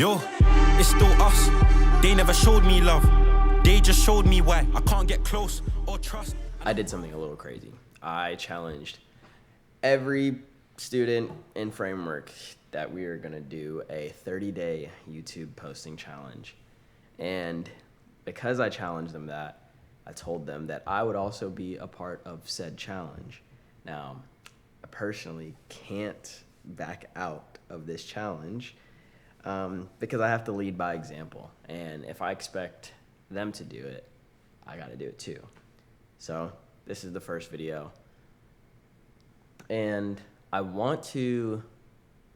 Yo, it's still us. They never showed me love. They just showed me why I can't get close or trust. I did something a little crazy. I challenged every student in Framework that we are going to do a 30-day YouTube posting challenge. And because I challenged them that, I told them that I would also be a part of said challenge. Now, I personally can't back out of this challenge because I have to lead by example. And if I expect them to do it, I got to do it too. So this is the first video. And I want to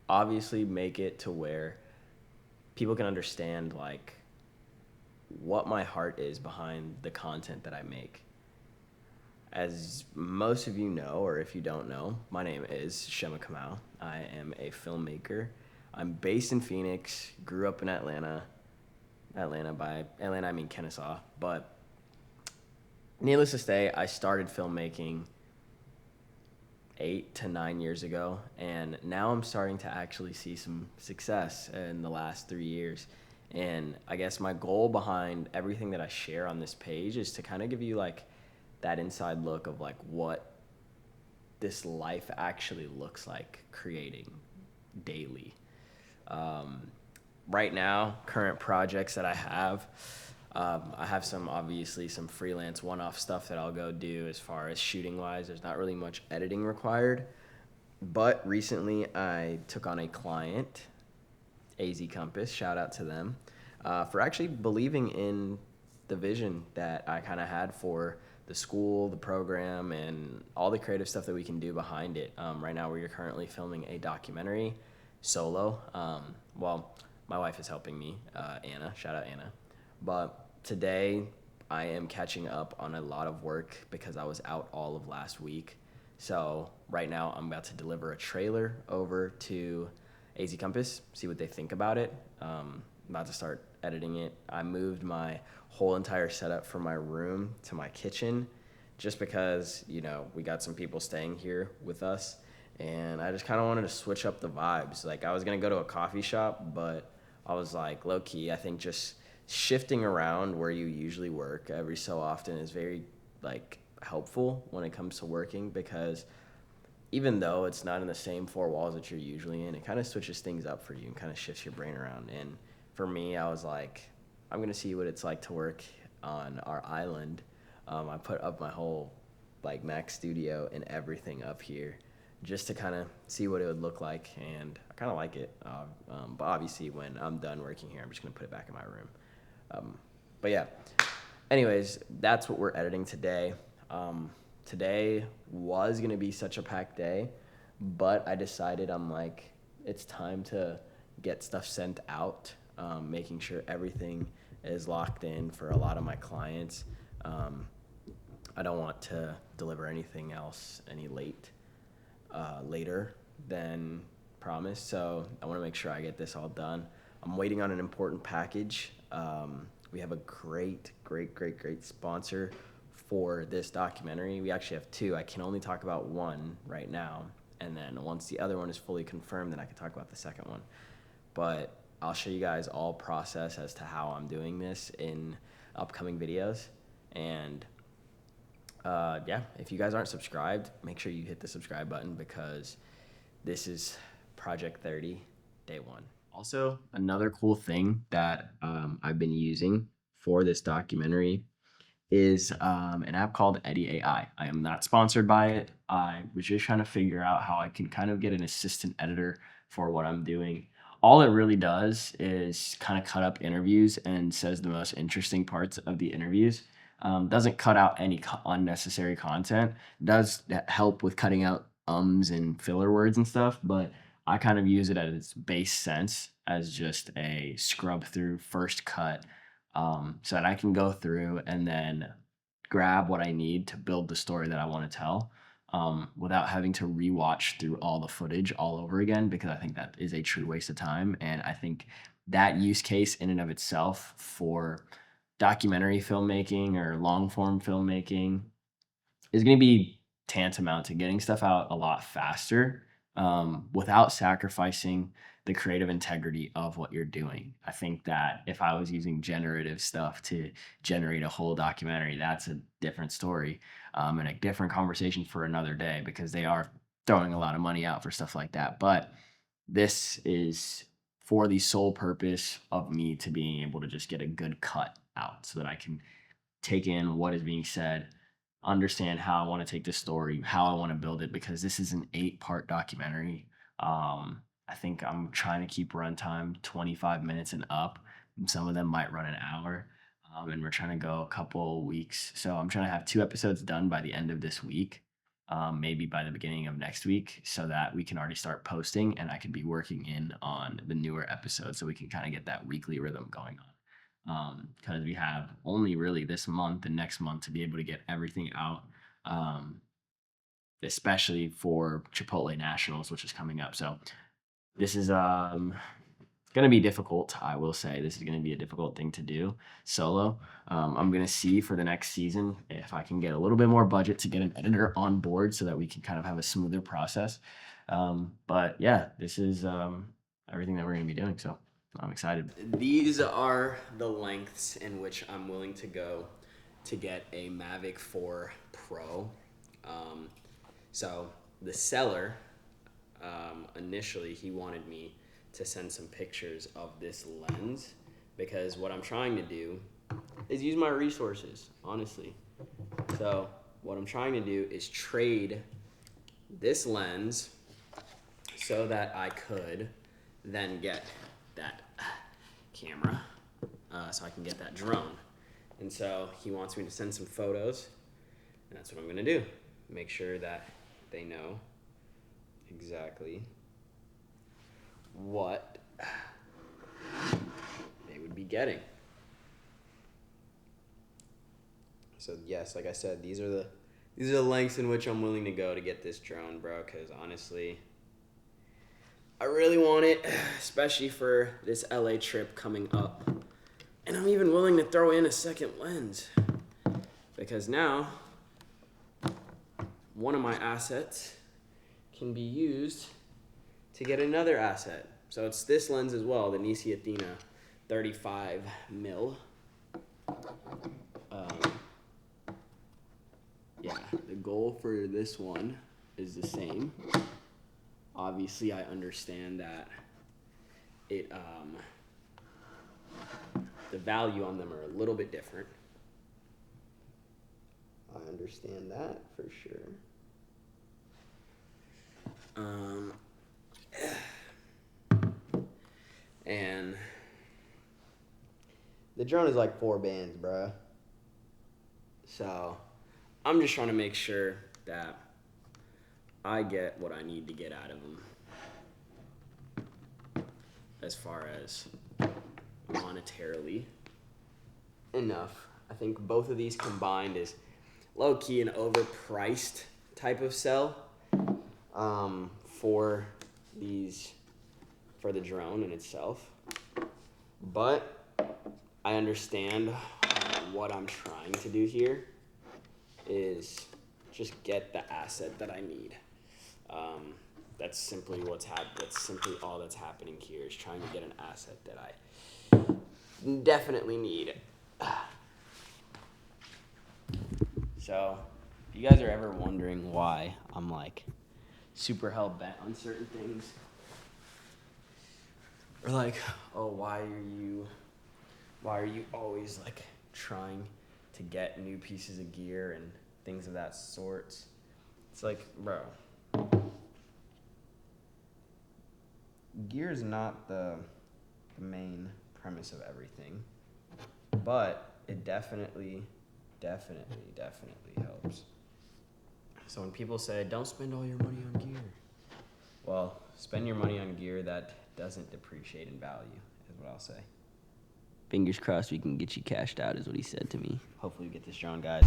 obviously make it to where people can understand like what my heart is behind the content that I make. As most of you know, or if you don't know, my name is Shema. I am a filmmaker. I'm based in Phoenix, grew up in Atlanta. By Atlanta, I mean Kennesaw. But needless to say, I started filmmaking 8 to 9 years ago, and now I'm starting to actually see some success in the last 3 years. And I guess my goal behind everything that I share on this page is to kind of give you like that inside look of like what this life actually looks like creating daily. Right now, current projects that I have obviously some freelance one-off stuff that I'll go do as far as shooting wise. There's not really much editing required, but recently I took on a client, AZ Compass, shout out to them, for actually believing in the vision that I kind of had for the school, the program, and all the creative stuff that we can do behind it. Right now we are currently filming a documentary solo. Well, my wife is helping me, Anna, shout out Anna. But today I am catching up on a lot of work because I was out all of last week. So right now I'm about to deliver a trailer over to AZ Compass, see what they think about it. I'm about to start editing it. I moved my whole entire setup from my room to my kitchen just because, you know, we got some people staying here with us, and I just kind of wanted to switch up the vibes. Like I was going to go to a coffee shop, but I was like, low key, I think just shifting around where you usually work every so often is very like helpful when it comes to working, because even though it's not in the same four walls that you're usually in, it kind of switches things up for you and kind of shifts your brain around. And for me, I was like, I'm going to see what it's like to work on our island. I put up my whole like Mac studio and everything up here just to kind of see what it would look like. And I kind of like it. But obviously when I'm done working here, I'm just going to put it back in my room. But yeah, anyways, that's what we're editing today. Today was going to be such a packed day, but I decided I'm like, it's time to get stuff sent out, making sure everything is locked in for a lot of my clients. I don't want to deliver anything else later than promised, so I want to make sure I get this all done. I'm waiting on an important package. We have a great sponsor for this documentary. We actually have two. I can only talk about one right now, and then once the other one is fully confirmed, then I can talk about the second one. But I'll show you guys all process as to how I'm doing this in upcoming videos. And yeah, if you guys aren't subscribed, make sure you hit the subscribe button, because this is Project 30, day one. Also, another cool thing that I've been using for this documentary is an app called Eddy AI. I am not sponsored by it. I was just trying to figure out how I can kind of get an assistant editor for what I'm doing. All it really does is kind of cut up interviews and says the most interesting parts of the interviews. Doesn't cut out any unnecessary content. Does help with cutting out ums and filler words and stuff, but I kind of use it at its base sense as just a scrub through first cut, so that I can go through and then grab what I need to build the story that I want to tell, without having to rewatch through all the footage all over again, because I think that is a true waste of time. And I think that use case in and of itself for documentary filmmaking or long form filmmaking is going to be tantamount to getting stuff out a lot faster, without sacrificing the creative integrity of what you're doing. I think that if I was using generative stuff to generate a whole documentary, that's a different story, and a different conversation for another day, because they are throwing a lot of money out for stuff like that. But this is for the sole purpose of me to being able to just get a good cut out so that I can take in what is being said, understand how I want to take this story, how I want to build it, because this is an 8-part documentary. I think I'm trying to keep runtime 25 minutes and up. Some of them might run an hour, and we're trying to go a couple weeks. So I'm trying to have 2 episodes done by the end of this week, maybe by the beginning of next week, so that we can already start posting and I can be working in on the newer episodes so we can kind of get that weekly rhythm going on. Because we have only really this month and next month to be able to get everything out, especially for Chipotle Nationals, which is coming up. So this is going to be difficult. I will say this is going to be a difficult thing to do solo. I'm going to see for the next season if I can get a little bit more budget to get an editor on board so that we can kind of have a smoother process. But yeah, this is everything that we're going to be doing. So I'm excited. These are the lengths in which I'm willing to go to get a Mavic 4 Pro. So the seller, initially he wanted me to send some pictures of this lens, because what I'm trying to do is use my resources, honestly. So what I'm trying to do is trade this lens so that I could then get that camera, so I can get that drone. And so he wants me to send some photos, and that's what I'm gonna do. Make sure that they know exactly what they would be getting. So yes, like I said, these are the lengths in which I'm willing to go to get this drone, bro, because honestly, I really want it, especially for this LA trip coming up. And I'm even willing to throw in a second lens, because now one of my assets can be used to get another asset. So it's this lens as well, the Nisi Athena 35 mil. Yeah, the goal for this one is the same. Obviously, I understand that it the value on them are a little bit different. I understand that for sure. And the drone is like 4 bands, bruh. So I'm just trying to make sure that I get what I need to get out of them, as far as monetarily enough. I think both of these combined is low-key an overpriced type of sell for the drone in itself. But I understand what I'm trying to do here is just get the asset that I need. That's simply that's simply all that's happening here, is trying to get an asset that I definitely need. So, if you guys are ever wondering why I'm like super hell bent on certain things, or like, oh, why are you always like trying to get new pieces of gear and things of that sort? It's like, bro, gear is not the main premise of everything, but it definitely helps. So when people say, don't spend all your money on gear, well, spend your money on gear that doesn't depreciate in value, is what I'll say. Fingers crossed we can get you cashed out, is what he said to me. Hopefully we get this drone, guys.